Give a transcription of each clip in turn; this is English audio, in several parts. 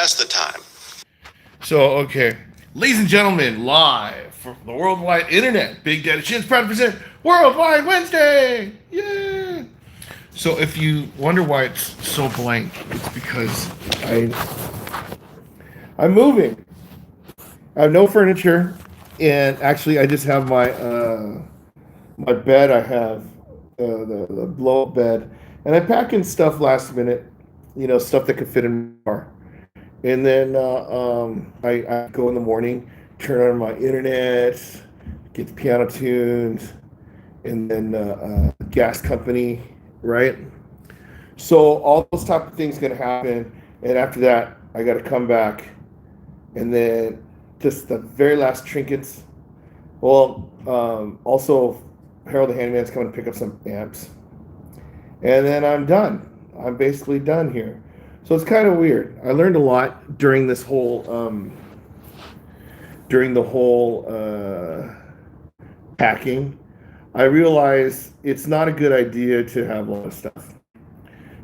pass the time. So, okay. Ladies and gentlemen, live from the worldwide internet, Big Daddy Shin's proud to present Worldwide Wednesday! Yeah! So, if you wonder why it's so blank, it's because I'm moving. I have no furniture, and actually, I just have my bed. I have the blow up bed, and I pack in stuff last minute, stuff that could fit in my car. And then I go in the morning, turn on my internet, get the piano tuned, and then gas company, right? So all those type of things gonna happen, and after that, I got to come back, and then just the very last trinkets. Well, also Harold the Handyman's coming to pick up some amps, and then I'm done. I'm basically done here. So it's kind of weird. I learned a lot during the whole packing. I realized it's not a good idea to have a lot of stuff.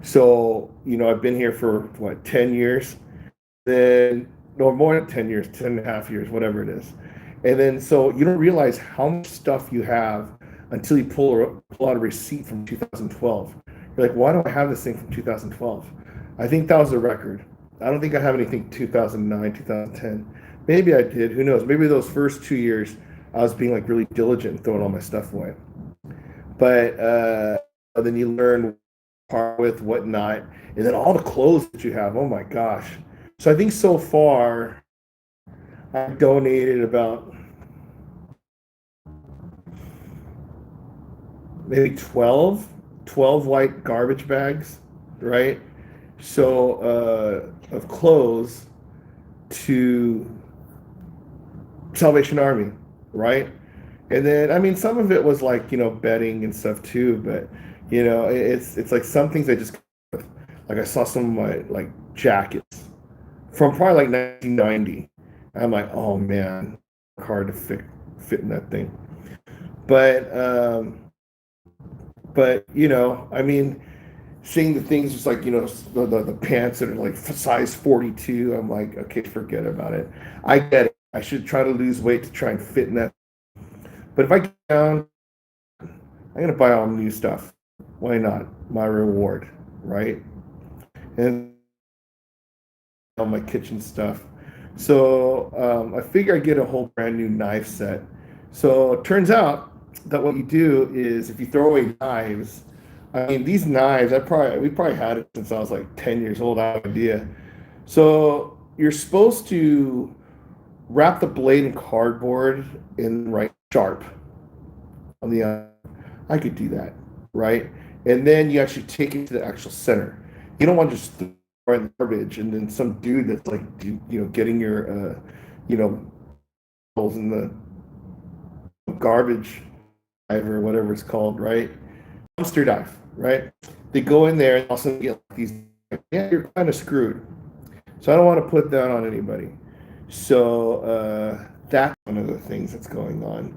So I've been here for what 10 years, then or more than 10 years, 10.5 years, whatever it is, and then so you don't realize how much stuff you have until you pull out a receipt from 2012. You're like, why do I have this thing from 2012? I think that was the record. I don't think I have anything 2009, 2010. Maybe I did. Who knows? Maybe those first 2 years I was being like really diligent and throwing all my stuff away. But then you learn part with whatnot, and then all the clothes that you have. Oh my gosh! So I think so far I donated about maybe 12 white garbage bags, right? So of clothes to Salvation Army, right? And then I mean some of it was like bedding and stuff too, but it's like some things I just like I saw some of my like jackets from probably like 1990. I'm like, oh man, hard to fit in that thing. But I mean, seeing the things just like the pants that are like size 42, I'm like, okay, forget about it. I get it. I should try to lose weight to try and fit in that. But if I get down, I'm gonna buy all new stuff. Why not? My reward, right? And all my kitchen stuff. So I figure I get a whole brand new knife set. So it turns out that what you do is if you throw away knives, I mean these knives, we probably had it since I was like 10 years old. I have no idea. So you're supposed to wrap the blade in cardboard and write sharp on the I could do that, right? And then you actually take it to the actual center. You don't want to just throw it in the garbage and then some dude that's like getting your you know holes in the garbage dive or whatever it's called, right? Dumpster dive, right? They go in there and also get like these. Yeah, you're kind of screwed. So I don't want to put that on anybody. So that's one of the things that's going on.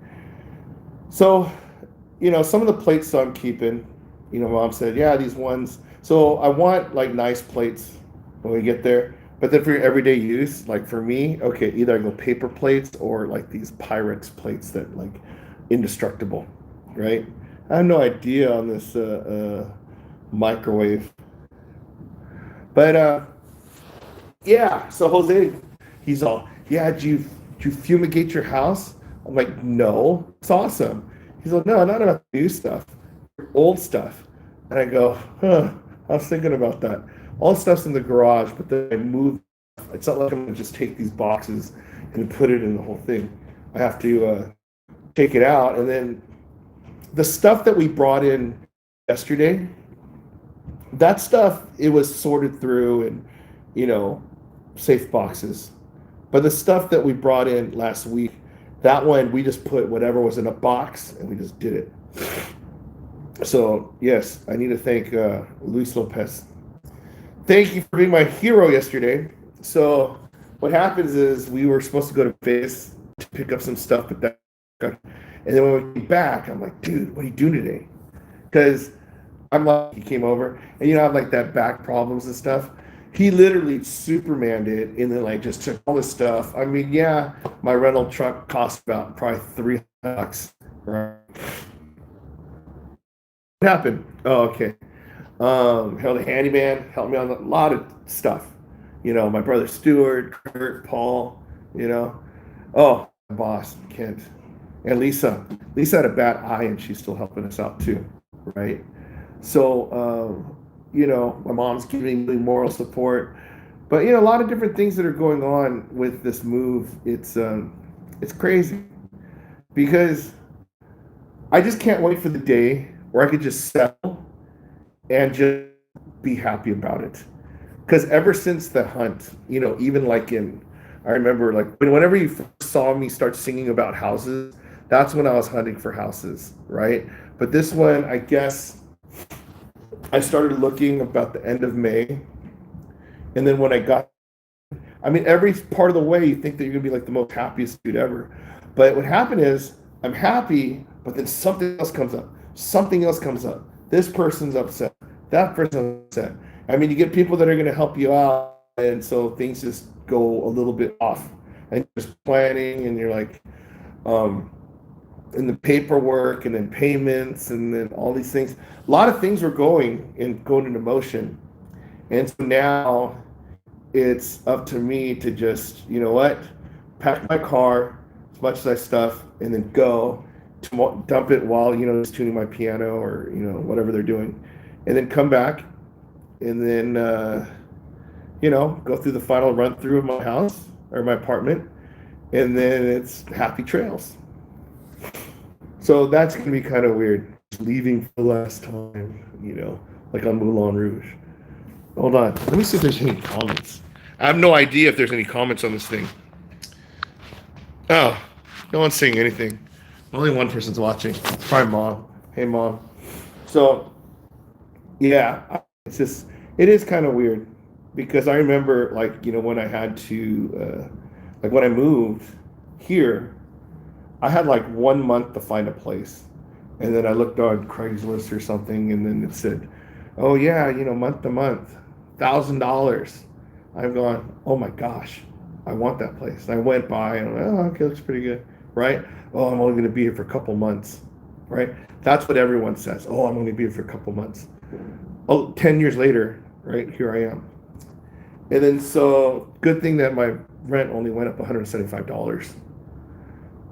So some of the plates I'm keeping. Mom said, yeah, these ones. So I want like nice plates when we get there. But then for your everyday use, like for me, okay, either I go paper plates or like these Pyrex plates that like indestructible, right? I have no idea on this microwave, but yeah. So Jose, he's all, yeah. Did you fumigate your house? I'm like, no, it's awesome. He's like, no, not about new stuff, old stuff. And I go, huh. I was thinking about that. All the stuff's in the garage, but then I move. It's not like I'm gonna just take these boxes and put it in the whole thing. I have to take it out, and then the stuff that we brought in yesterday, that stuff it was sorted through and you know safe boxes. But the stuff that we brought in last week, that one we just put whatever was in a box and we just did it. So yes, I need to thank Luis Lopez. Thank you for being my hero yesterday. So what happens is we were supposed to go to Vegas to pick up some stuff, but that, and then when we came back, I'm like, dude, what are you doing today? Because I'm like, he came over, and I have like that back problems and stuff. He literally Supermaned it and then like just took all this stuff. I mean, yeah, my rental truck cost about probably $300. Right? What happened? Oh, okay. Held a handyman, helped me on a lot of stuff. My brother Stuart, Kurt, Paul, you know. Oh, my boss, Kent. And Lisa. Lisa had a bad eye and she's still helping us out too, right? So, my mom's giving me moral support. But, a lot of different things that are going on with this move. It's crazy because I just can't wait for the day where I could just settle and just be happy about it. Because ever since the hunt, even like I remember like whenever you first saw me start singing about houses, that's when I was hunting for houses, right? But this one, I guess I started looking about the end of May. And then when I mean, every part of the way you think that you're gonna be like the most happiest dude ever. But what happened is I'm happy, but then something else comes up. Something else comes up. This person's upset. That person's upset. I mean, you get people that are gonna help you out, and so things just go a little bit off. And just planning, and you're like, in the paperwork, and then payments, and then all these things. A lot of things were going into motion, and so now it's up to me to just, pack my car as much as I stuff and then go to dump it while, just tuning my piano or, whatever they're doing. And then come back and then, go through the final run through of my house or my apartment. And then it's happy trails. So that's going to be kind of weird. Leaving for the last time, like on Moulin Rouge. Hold on. Let me see if there's any comments. I have no idea if there's any comments on this thing. Oh, no one's saying anything. Only one person's watching. It's probably mom. Hey, mom. So, yeah, it is kind of weird because I remember, like, when I had to, like, when I moved here, I had like 1 month to find a place. And then I looked on Craigslist or something, and then it said, oh, yeah, month to month, $1,000. I've gone, oh my gosh, I want that place. And I went by and I'm like, oh, okay, looks pretty good, right? Oh, I'm only going to be here for a couple months, right? That's what everyone says. Oh, I'm only going to be here for a couple months. Oh, 10 years later, right, here I am. And then so good thing that my rent only went up $175.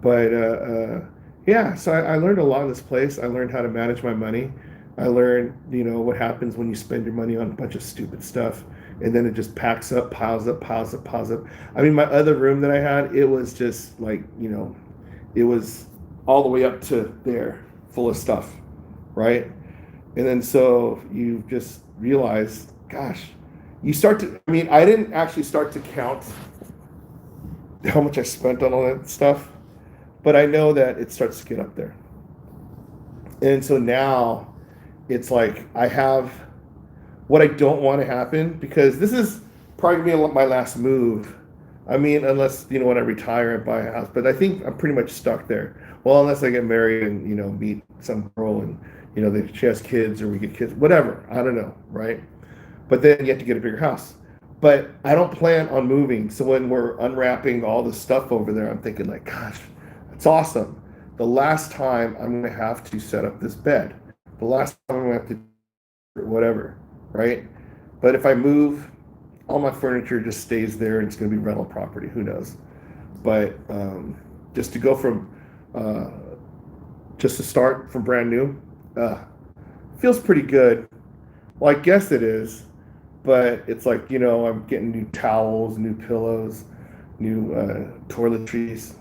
But yeah, so I learned a lot in this place. I learned how to manage my money. I learned, what happens when you spend your money on a bunch of stupid stuff. And then it just packs up, piles up, piles up, piles up. I mean, my other room that I had, it was just like, it was all the way up to there, full of stuff, right? And then so you just realize, gosh, I didn't actually start to count how much I spent on all that stuff, but I know that it starts to get up there. And so now it's like I have what I don't want to happen, because this is probably going to be my last move. I mean, unless, when I retire and buy a house, but I think I'm pretty much stuck there. Well, unless I get married and, meet some girl and, she has kids or we get kids, whatever. I don't know, right? But then you have to get a bigger house. But I don't plan on moving. So when we're unwrapping all the stuff over there, I'm thinking like, gosh, that's awesome. The last time I'm going to have to set up this bed. The last time I'm going to have to do whatever. Right? But if I move, all my furniture just stays there and it's going to be rental property. Who knows? But just to go from, just to start from brand new, feels pretty good. Well, I guess it is, but it's like, I'm getting new towels, new pillows, new toiletries,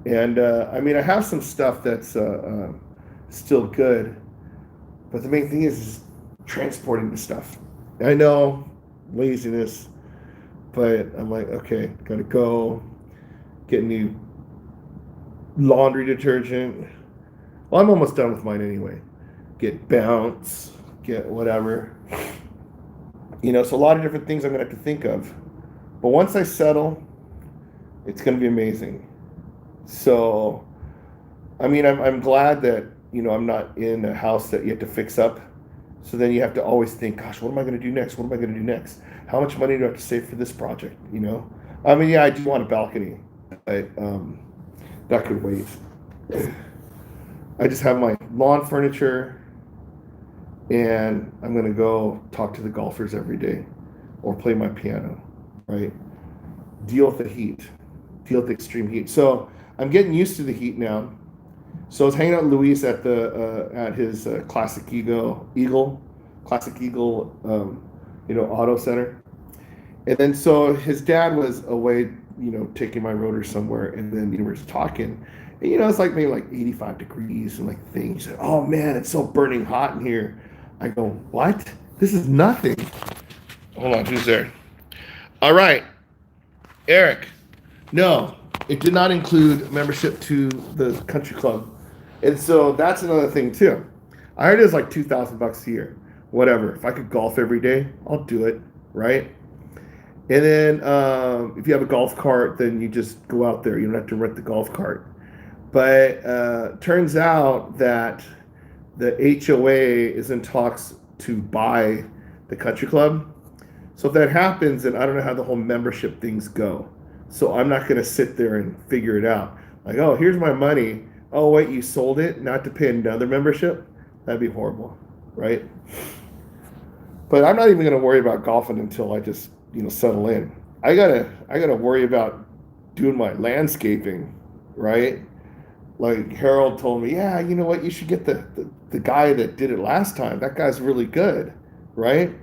and I mean, I have some stuff that's still good, but the main thing is transporting the stuff. I know, laziness, but I'm like, okay, gotta go get new laundry detergent. Well, I'm almost done with mine anyway. Get Bounce, get whatever. So a lot of different things I'm gonna have to think of. But once I settle, it's gonna be amazing. So, I mean, I'm glad that, I'm not in a house that you have to fix up. So then you have to always think, gosh, what am I going to do next? What am I going to do next? How much money do I have to save for this project? You know, I mean, yeah, I do want a balcony, but that could wait. I just have my lawn furniture, and I'm going to go talk to the golfers every day, or play my piano, right? Deal with the heat, deal with the extreme heat. So I'm getting used to the heat now. So I was hanging out with Luis at the at his Classic Eagle, auto center, and then so his dad was away, taking my rotor somewhere, and then we were just talking, and it's like maybe like 85 degrees and like things. He said, "Oh man, it's so burning hot in here." I go, "What? This is nothing." Hold on, who's there? All right, Eric. No, it did not include membership to the country club. And so that's another thing too. I heard it was like $2,000 a year. Whatever. If I could golf every day, I'll do it, right? And then if you have a golf cart, then you just go out there. You don't have to rent the golf cart. But turns out that the HOA is in talks to buy the country club. So if that happens, then I don't know how the whole membership things go. So I'm not going to sit there and figure it out. Like, oh, here's my money. Oh, wait, you sold it not to pay another membership? That'd be horrible, right? But I'm not even going to worry about golfing until I just, settle in. I gotta worry about doing my landscaping, right? Like Harold told me, yeah, you know what? You should get the guy that did it last time. That guy's really good, right?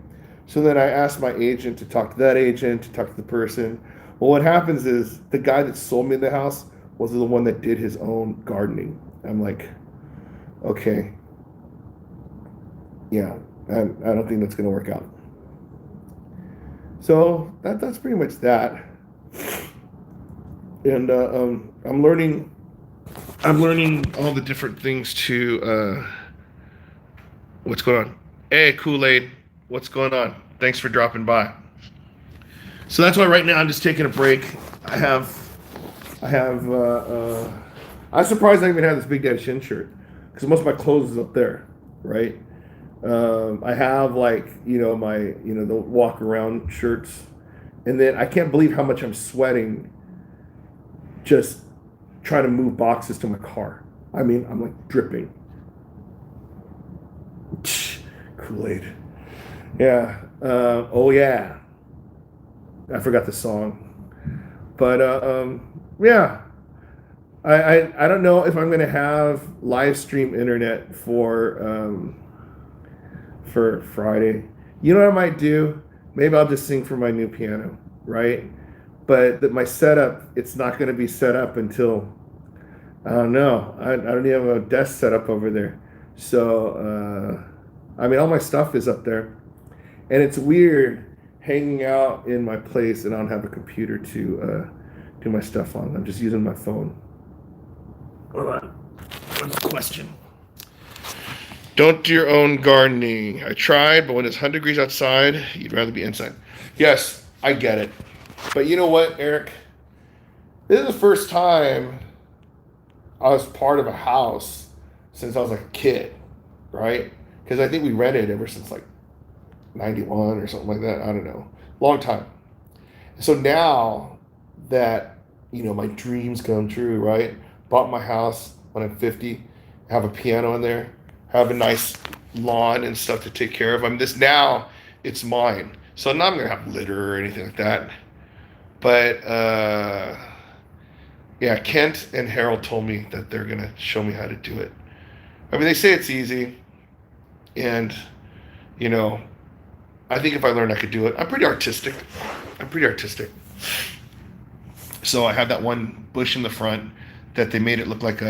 So then I asked my agent to talk to that agent, to talk to the person. Well, what happens is the guy that sold me the house was the one that did his own gardening. I'm like, okay, yeah, I don't think that's going to work out. So that's pretty much that. And I'm learning all the different things to. What's going on? Hey, Kool-Aid, what's going on? Thanks for dropping by. So that's why right now I'm just taking a break. I'm surprised I even have this Big Daddy Shin shirt because most of my clothes is up there, right? I have like, the walk around shirts, and then I can't believe how much I'm sweating just trying to move boxes to my car. I mean, I'm like dripping. Kool-Aid. Yeah. Oh yeah. I forgot the song. But yeah. I don't know if I'm gonna have live stream internet for Friday. You know what I might do? Maybe I'll just sing for my new piano, right? But my setup, it's not going to be set up until, I don't know. I don't even have a desk set up over there. So, I mean, all my stuff is up there. And it's weird hanging out in my place and I don't have a computer to do my stuff on. I'm just using my phone. Hold on. One question. Don't do your own gardening. I tried, but when it's 100 degrees outside, you'd rather be inside. Yes, I get it. But you know what, Eric? This is the first time I was part of a house since I was like a kid, right? Because I think we rented ever since like 91 or something like that. I don't know. Long time. So now that, my dreams come true, right? Bought my house when I'm 50, have a piano in there, have a nice lawn and stuff to take care of. I mean, now it's mine. So I'm not going to have litter or anything like that. But, yeah, Kent and Harold told me that they're going to show me how to do it. I mean, they say it's easy. And, I think if I learned I could do it. I'm pretty artistic. So I had that one bush in the front that they made it look like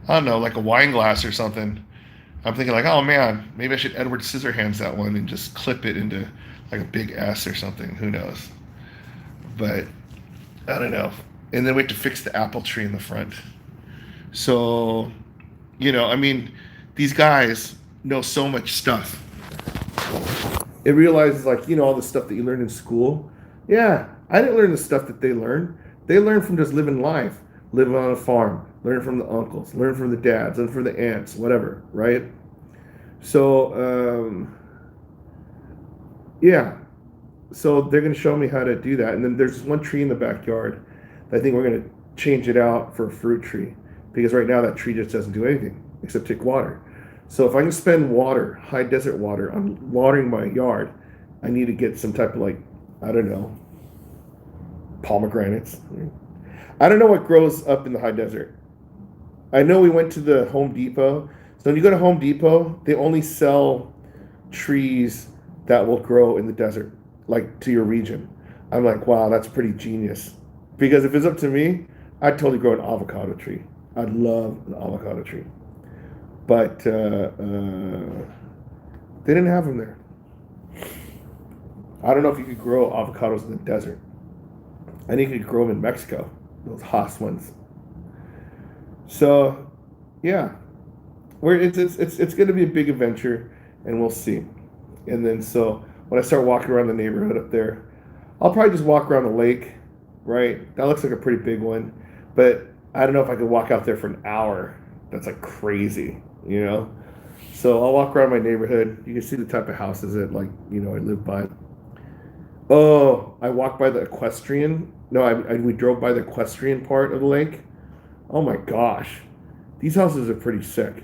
like a wine glass or something. I'm thinking like, oh man, maybe I should Edward Scissorhands that one and just clip it into like a big S or something. Who knows? But I don't know. And then we have to fix the apple tree in the front. So, I mean, these guys know so much stuff. It realizes like, all the stuff that you learn in school. Yeah, I didn't learn the stuff that they learned. They learned from just living life, living on a farm, learn from the uncles, learn from the dads, learn from the aunts, whatever, right? So yeah, so they're going to show me how to do that. And then there's one tree in the backyard. I think we're going to change it out for a fruit tree because right now that tree just doesn't do anything except take water. So if I can spend water, high desert water, on watering my yard, I need to get some type of like, I don't know, pomegranates. I don't know what grows up in the high desert. I know we went to the Home Depot. So when you go to Home Depot, they only sell trees that will grow in the desert, like to your region. I'm like, wow, that's pretty genius. Because if it's up to me, I'd totally grow an avocado tree. I'd love an avocado tree. But they didn't have them there. I don't know if you could grow avocados in the desert. I think you could grow them in Mexico, those Haas ones. So, yeah, it's going to be a big adventure, and we'll see. And then so when I start walking around the neighborhood up there, I'll probably just walk around the lake, right? That looks like a pretty big one, but I don't know if I could walk out there for an hour. That's like crazy, you know? So I'll walk around my neighborhood. You can see the type of houses that like, I live by. Oh, I walked by the equestrian. No, we drove by the equestrian part of the lake. Oh my gosh. These houses are pretty sick.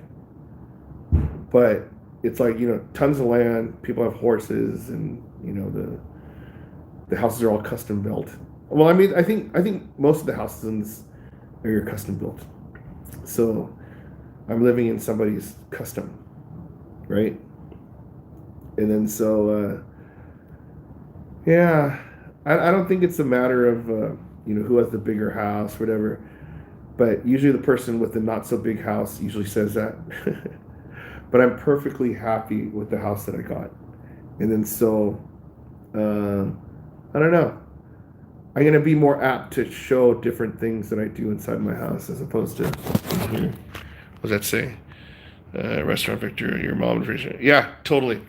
But it's like, tons of land, people have horses, and the houses are all custom built. Well, I mean, I think most of the houses in this area are custom built. So I'm living in somebody's custom, right? And then so yeah, I don't think it's a matter of who has the bigger house, whatever. But usually the person with the not so big house usually says that. But I'm perfectly happy with the house that I got. And then so, I don't know. I'm going to be more apt to show different things that I do inside my house as opposed to here. What does that say? Restaurant Victor, your mom's restaurant. Yeah, totally.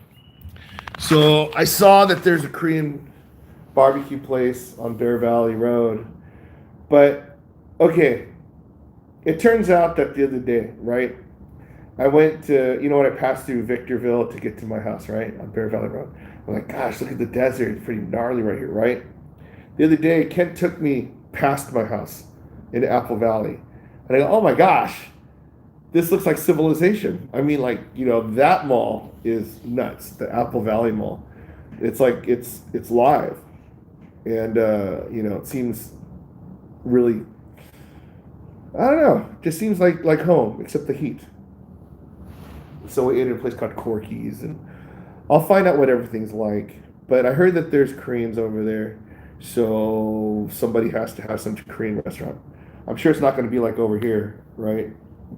So I saw that there's a Korean barbecue place on Bear Valley Road. But, okay, it turns out that the other day, right? I went to, when I passed through Victorville to get to my house, right? On Bear Valley Road. I'm like, gosh, look at the desert. It's pretty gnarly right here, right? The other day, Kent took me past my house in Apple Valley. And I go, oh my gosh, this looks like civilization. I mean, like, that mall is nuts, the Apple Valley Mall. It's like, it's live. And, it seems really, I don't know, just seems like home, except the heat. So we ate at a place called Corky's, and I'll find out what everything's like. But I heard that there's Koreans over there, so somebody has to have some Korean restaurant. I'm sure it's not going to be like over here, right?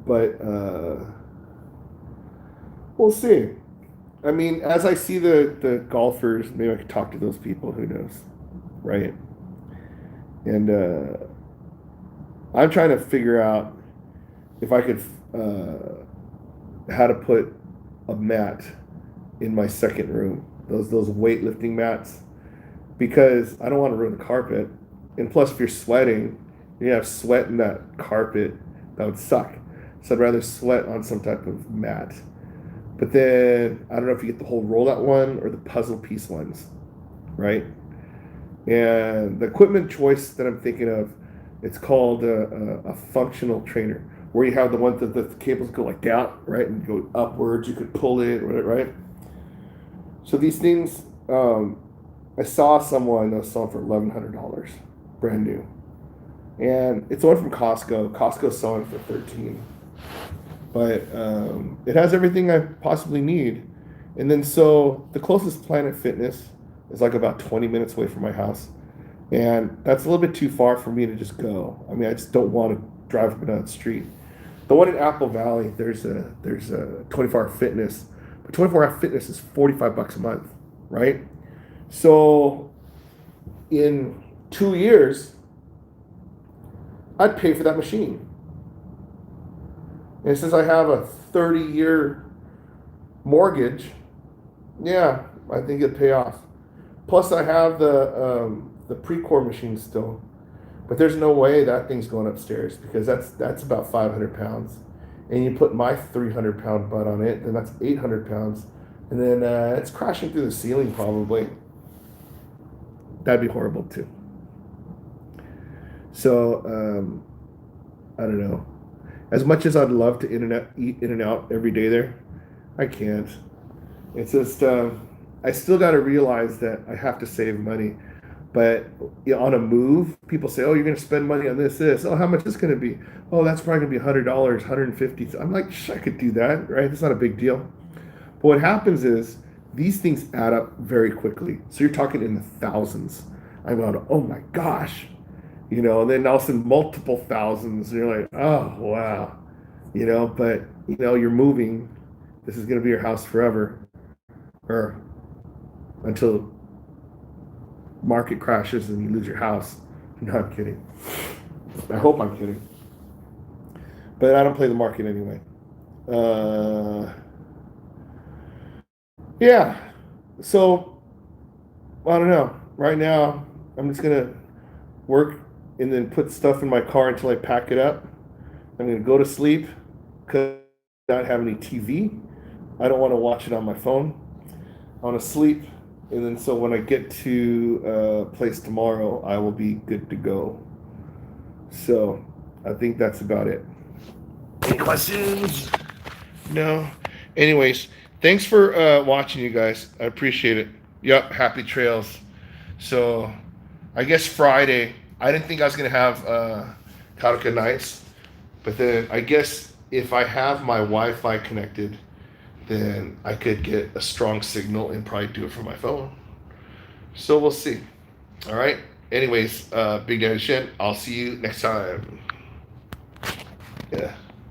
But we'll see. I mean, as I see the golfers, maybe I could talk to those people. Who knows, right? And I'm trying to figure out if I could. How to put a mat in my second room, those weightlifting mats, because I don't want to ruin the carpet. And plus, if you're sweating, you have sweat in that carpet, that would suck. So I'd rather sweat on some type of mat. But then I don't know if you get the whole rollout one or the puzzle piece ones, right? And the equipment choice that I'm thinking of, it's called a functional trainer, where you have the ones that the cables go like down, right, and go upwards. You could pull it, right? So these things, I saw someone that was selling for $1,100, brand new, and it's one from Costco. Costco's selling for $13, but it has everything I possibly need. And then so the closest Planet Fitness is like about 20 minutes away from my house, and that's a little bit too far for me to just go. I mean, I just don't want to drive up and down the street. The one in Apple Valley, there's a 24-hour fitness, but 24-hour fitness is $45 a month, right? So in 2 years, I'd pay for that machine. And since I have a 30-year mortgage, yeah, I think it'd pay off. Plus, I have the Precor machine still. But there's no way that thing's going upstairs because that's about 500 pounds. and you put my 300-pound butt on it, then that's 800 pounds, and then it's crashing through the ceiling probably. That'd be horrible too. So I don't know. As much as I'd love to eat in and out every day there, I can't. It's just I still got to realize that I have to save money. But on a move, people say, "Oh, you're going to spend money on this. Oh, how much is going to be? Oh, that's probably going to be $100, 150." I'm like, I could do that, right? It's not a big deal. But what happens is these things add up very quickly. So you're talking in the thousands. I'm going, oh my gosh, and then all of a sudden multiple thousands. And you're like, oh wow, But you're moving. This is going to be your house forever, or until market crashes and you lose your house. No, I'm kidding. I hope I'm kidding. But I don't play the market anyway. Yeah. So I don't know. Right now, I'm just gonna work and then put stuff in my car until I pack it up. I'm gonna go to sleep because I don't have any TV. I don't want to watch it on my phone. I want to sleep, and then so when I get to place tomorrow, I will be good to go. So I think that's about it. Any questions? No. Anyways, thanks for watching, you guys. I appreciate it. Yep, happy trails. So I guess Friday. I didn't think I was gonna have Kautoka nights, but then I guess if I have my Wi-Fi connected, then I could get a strong signal and probably do it from my phone. So we'll see. All right. Anyways, Big Daddy Shen, I'll see you next time. Yeah.